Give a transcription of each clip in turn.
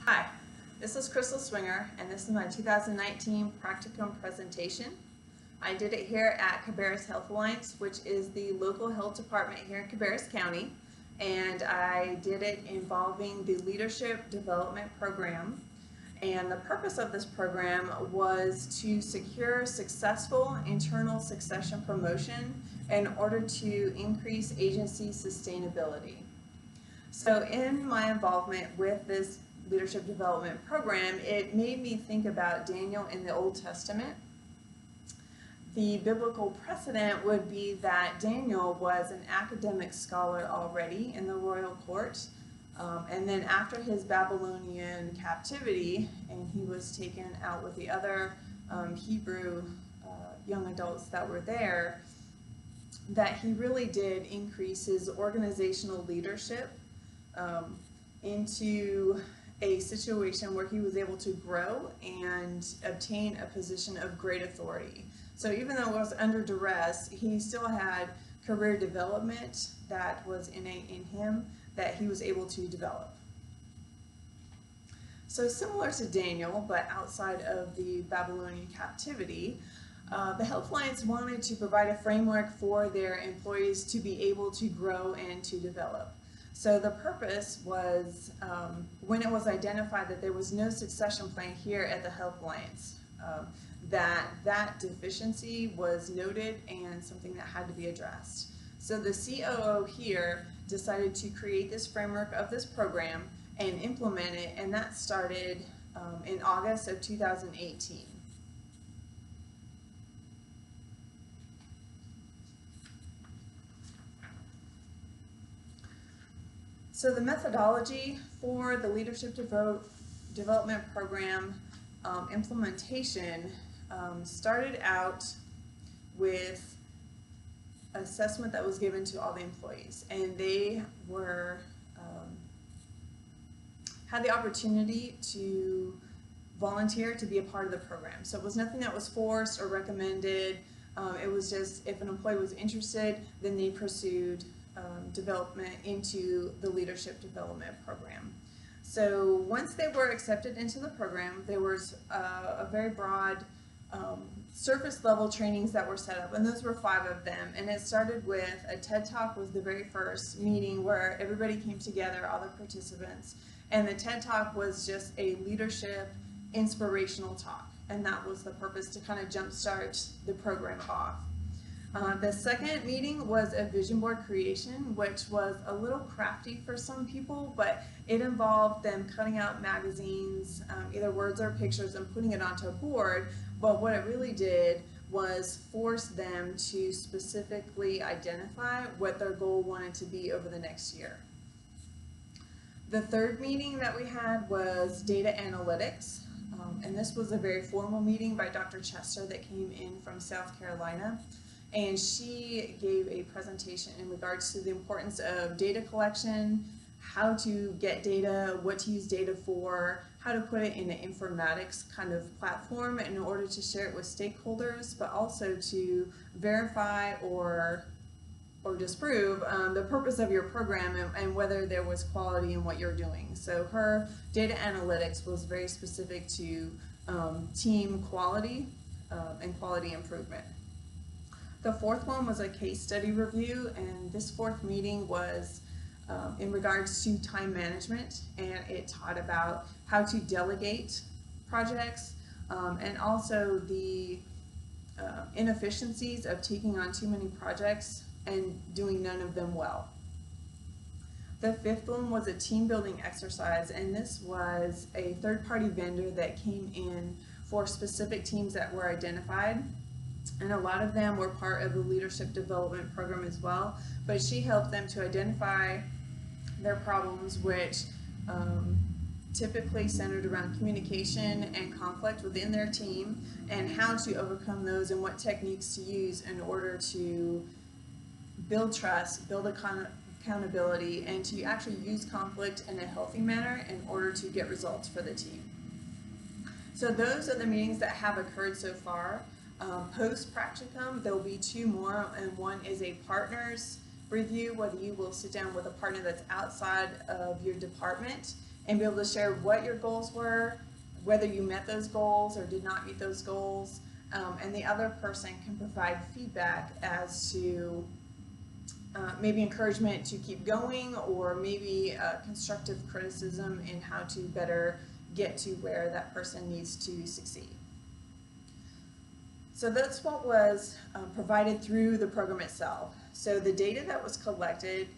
Hi, this is Crystal Swinger, and this is my 2019 Practicum presentation. I did it here at Cabarrus Health Alliance, which is the local health department here in Cabarrus County, and I did it involving the Leadership Development Program. And the purpose of this program was to secure successful internal succession promotion in order to increase agency sustainability. So in my involvement with this leadership development program, it made me think about Daniel in the Old Testament. The biblical precedent would be that Daniel was an academic scholar already in the royal court, and then after his Babylonian captivity, and he was taken out with the other Hebrew young adults that were there, that he really did increase his organizational leadership into a situation where he was able to grow and obtain a position of great authority. So even though it was under duress, he still had career development that was innate in him that he was able to develop. So similar to Daniel, but outside of the Babylonian captivity, the Health Alliance wanted to provide a framework for their employees to be able to grow and to develop. So the purpose was when it was identified that there was no succession plan here at the Health Alliance, that deficiency was noted and something that had to be addressed. So the COO here decided to create this framework of this program and implement it, and that started in August of 2018. So the methodology for the Leadership Development Program implementation started out with assessment that was given to all the employees, and they were had the opportunity to volunteer to be a part of the program. So it was nothing that was forced or recommended. It was just if an employee was interested, then they pursued development into the Leadership Development Program. So once they were accepted into the program, there was a very broad surface level trainings that were set up, and those were 5 of them. And it started with a TED Talk was the very first meeting where everybody came together, all the participants, and the TED Talk was just a leadership inspirational talk, and that was the purpose to kind of jumpstart the program off. The second meeting was a vision board creation, which was a little crafty for some people, but it involved them cutting out magazines, either words or pictures, and putting it onto a board. But what it really did was force them to specifically identify what their goal wanted to be over the next year. The third meeting that we had was data analytics, and this was a very formal meeting by Dr. Chester that came in from South Carolina. And she gave a presentation in regards to the importance of data collection, how to get data, what to use data for, how to put it in an informatics kind of platform in order to share it with stakeholders, but also to verify or disprove the purpose of your program and whether there was quality in what you're doing. So her data analytics was very specific to team quality and quality improvement. The fourth one was a case study review, and this fourth meeting was in regards to time management, and it taught about how to delegate projects and also the inefficiencies of taking on too many projects and doing none of them well. The fifth one was a team building exercise, and this was a third-party vendor that came in for specific teams that were identified. And a lot of them were part of the leadership development program as well, but she helped them to identify their problems, which typically centered around communication and conflict within their team, and how to overcome those and what techniques to use in order to build trust, build accountability, and to actually use conflict in a healthy manner in order to get results for the team. So those are the meetings that have occurred so far. Post Practicum, there will be 2 more, and one is a partners review, whether you will sit down with a partner that's outside of your department and be able to share what your goals were, whether you met those goals or did not meet those goals, and the other person can provide feedback as to maybe encouragement to keep going, or maybe constructive criticism in how to better get to where that person needs to succeed. So that's what was provided through the program itself. So the data that was collected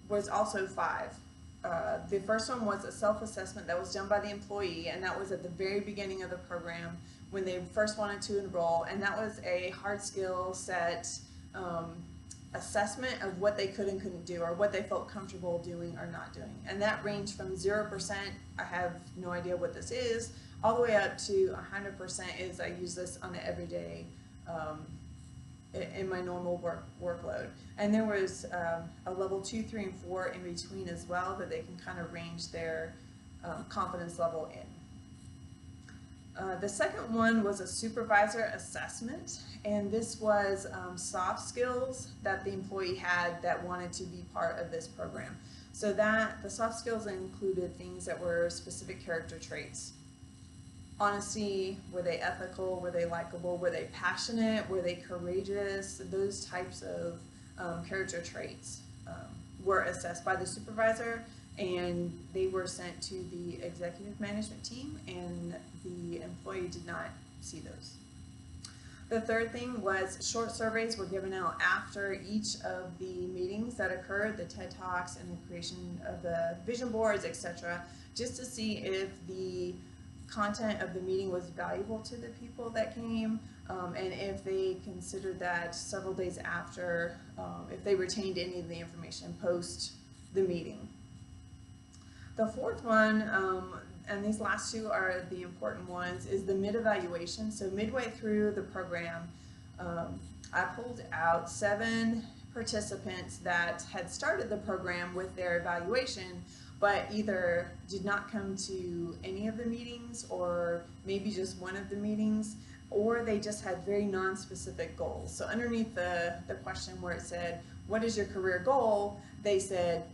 was also 5. The first one was a self-assessment that was done by the employee, and that was at the very beginning of the program when they first wanted to enroll, and that was a hard skill set assessment of what they could and couldn't do, or what they felt comfortable doing or not doing. And that ranged from 0%, I have no idea what this is, all the way up to 100% is I use this on an everyday in my normal workload. And there was a level 2, 3, and 4 in between as well that they can kind of range their confidence level in. The second one was a supervisor assessment, and this was soft skills that the employee had that wanted to be part of this program. So that the soft skills included things that were specific character traits. Honesty, were they ethical, were they likable, were they passionate, were they courageous? Those types of character traits were assessed by the supervisor, and they were sent to the executive management team, and the employee did not see those. The third thing was short surveys were given out after each of the meetings that occurred, the TED Talks and the creation of the vision boards, etc., just to see if the content of the meeting was valuable to the people that came, and if they considered that several days after, if they retained any of the information post the meeting. The fourth one, and these last two are the important ones, is the mid-evaluation. So midway through the program, I pulled out 7 participants that had started the program with their evaluation, but either did not come to any of the meetings, or maybe just one of the meetings, or they just had very non-specific goals. So underneath the question where it said, what is your career goal? They said,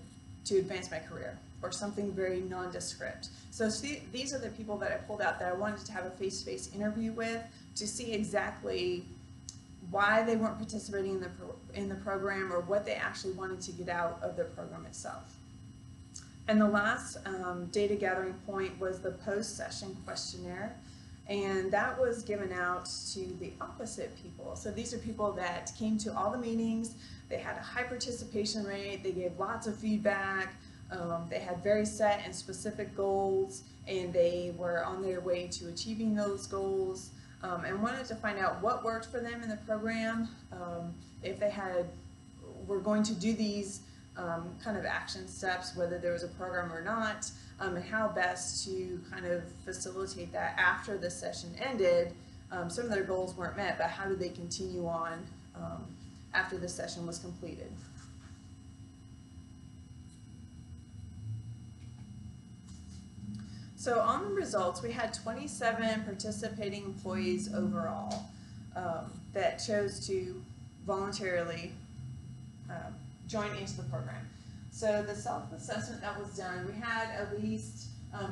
to advance my career, or something very nondescript. So see, these are the people that I pulled out that I wanted to have a face-to-face interview with to see exactly why they weren't participating in the program, or what they actually wanted to get out of the program itself. And the last data gathering point was the post-session questionnaire, and that was given out to the opposite people. So these are people that came to all the meetings, they had a high participation rate, they gave lots of feedback, they had very set and specific goals, and they were on their way to achieving those goals, and wanted to find out what worked for them in the program, if they were going to do these kind of action steps, whether there was a program or not, and how best to kind of facilitate that after the session ended. Some of their goals weren't met, but how did they continue on after the session was completed? So on the results, we had 27 participating employees overall that chose to voluntarily join into the program. So the self-assessment that was done, we had at least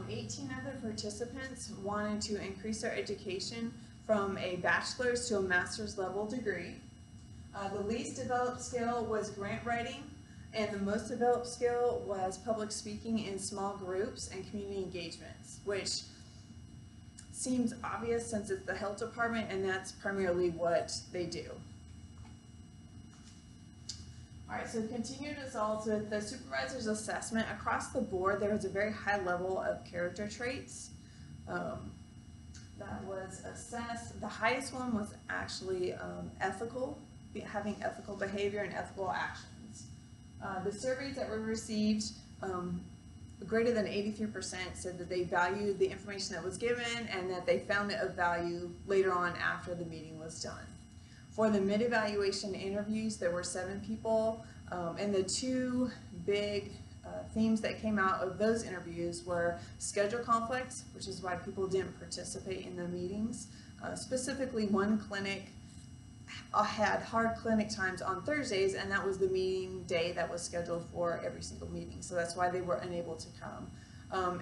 18 of the participants wanting to increase their education from a bachelor's to a master's level degree. The least developed skill was grant writing, and the most developed skill was public speaking in small groups and community engagements, which seems obvious since it's the health department and that's primarily what they do. All right, so continued results with the supervisor's assessment. Across the board, there was a very high level of character traits that was assessed. The highest one was actually ethical, having ethical behavior and ethical actions. The surveys that were received, greater than 83% said that they valued the information that was given and that they found it of value later on after the meeting was done. For the mid-evaluation interviews, there were 7 people, and the 2 big themes that came out of those interviews were schedule conflicts, which is why people didn't participate in the meetings. Specifically, one clinic had hard clinic times on Thursdays, and that was the meeting day that was scheduled for every single meeting. So that's why they were unable to come.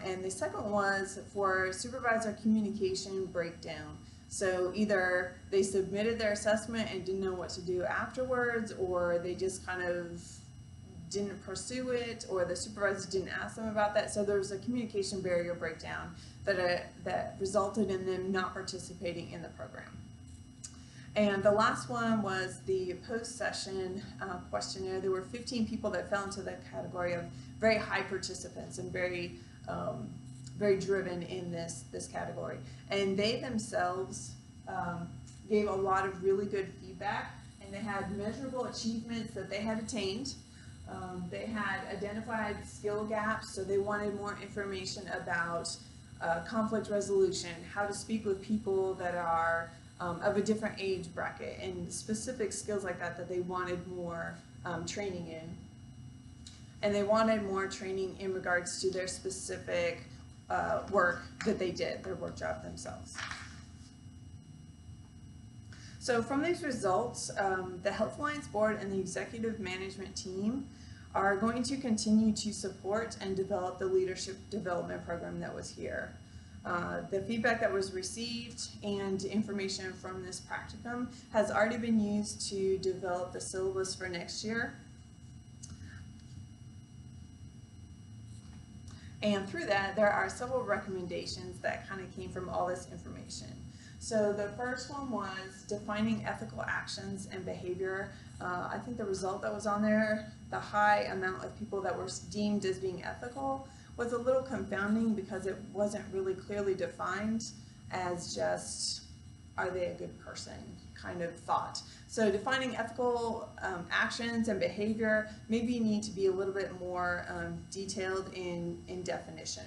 And the second was for supervisor communication breakdown. So either they submitted their assessment and didn't know what to do afterwards, or they just kind of didn't pursue it, or the supervisors didn't ask them about that. So there was a communication barrier breakdown that resulted in them not participating in the program. And the last one was the post-session questionnaire. There were 15 people that fell into the category of very high participants and very driven in this category. And they themselves gave a lot of really good feedback, and they had measurable achievements that they had attained. They had identified skill gaps, so they wanted more information about conflict resolution, how to speak with people that are of a different age bracket, and specific skills like that they wanted more training in. And they wanted more training in regards to their specific work that they did, their work job themselves. So from these results, the Health Alliance Board and the executive management team are going to continue to support and develop the leadership development program that was here. The feedback that was received and information from this practicum has already been used to develop the syllabus for next year. And through that, there are several recommendations that kind of came from all this information. So the first one was defining ethical actions and behavior. I think the result that was on there, the high amount of people that were deemed as being ethical, was a little confounding because it wasn't really clearly defined as just, are they a good person kind of thought. So defining ethical actions and behavior, maybe you need to be a little bit more detailed in definition.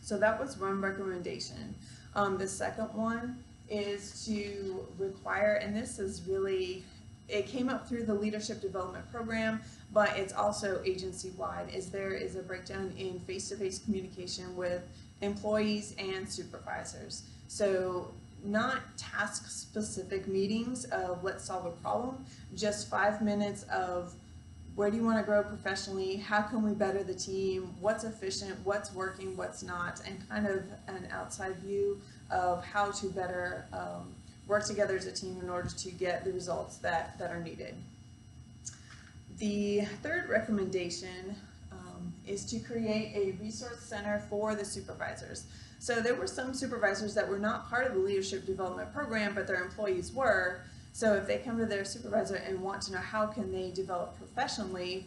So that was one recommendation. The second one is to require, and this is really, it came up through the leadership development program, but it's also agency-wide, is there is a breakdown in face-to-face communication with employees and supervisors. So not task-specific meetings of let's solve a problem, just 5 minutes of where do you want to grow professionally, how can we better the team, what's efficient, what's working, what's not, and kind of an outside view of how to better work together as a team in order to get the results that are needed. The third recommendation is to create a resource center for the supervisors. So there were some supervisors that were not part of the leadership development program, but their employees were. So if they come to their supervisor and want to know how can they develop professionally,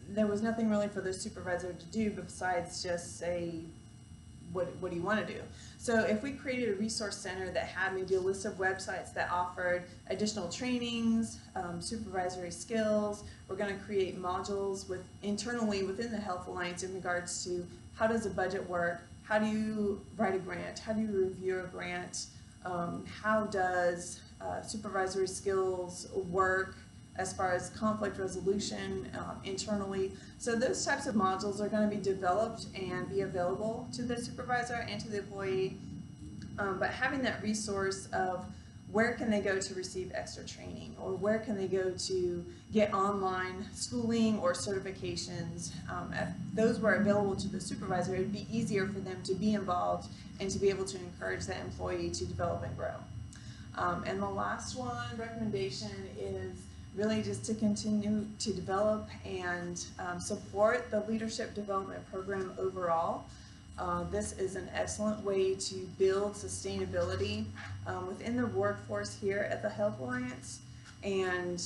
there was nothing really for the supervisor to do besides just say, what do you want to do? So if we created a resource center that had maybe a list of websites that offered additional trainings, supervisory skills, we're going to create modules internally within the Health Alliance in regards to how does a budget work, how do you write a grant, how do you review a grant, how does supervisory skills work as far as conflict resolution internally. So those types of modules are going to be developed and be available to the supervisor and to the employee, but having that resource of where can they go to receive extra training, or where can they go to get online schooling or certifications. If those were available to the supervisor, it would be easier for them to be involved and to be able to encourage that employee to develop and grow. And the last one recommendation is really just to continue to develop and support the leadership development program overall. This is an excellent way to build sustainability within the workforce here at the Health Alliance and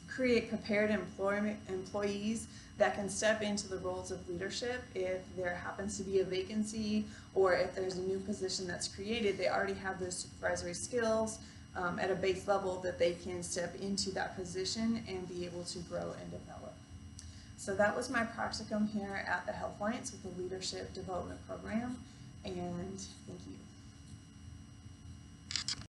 create prepared employees that can step into the roles of leadership if there happens to be a vacancy or if there's a new position that's created. They already have those supervisory skills at a base level that they can step into that position and be able to grow and develop. So that was my practicum here at the Health Alliance with the Leadership Development Program, and thank you.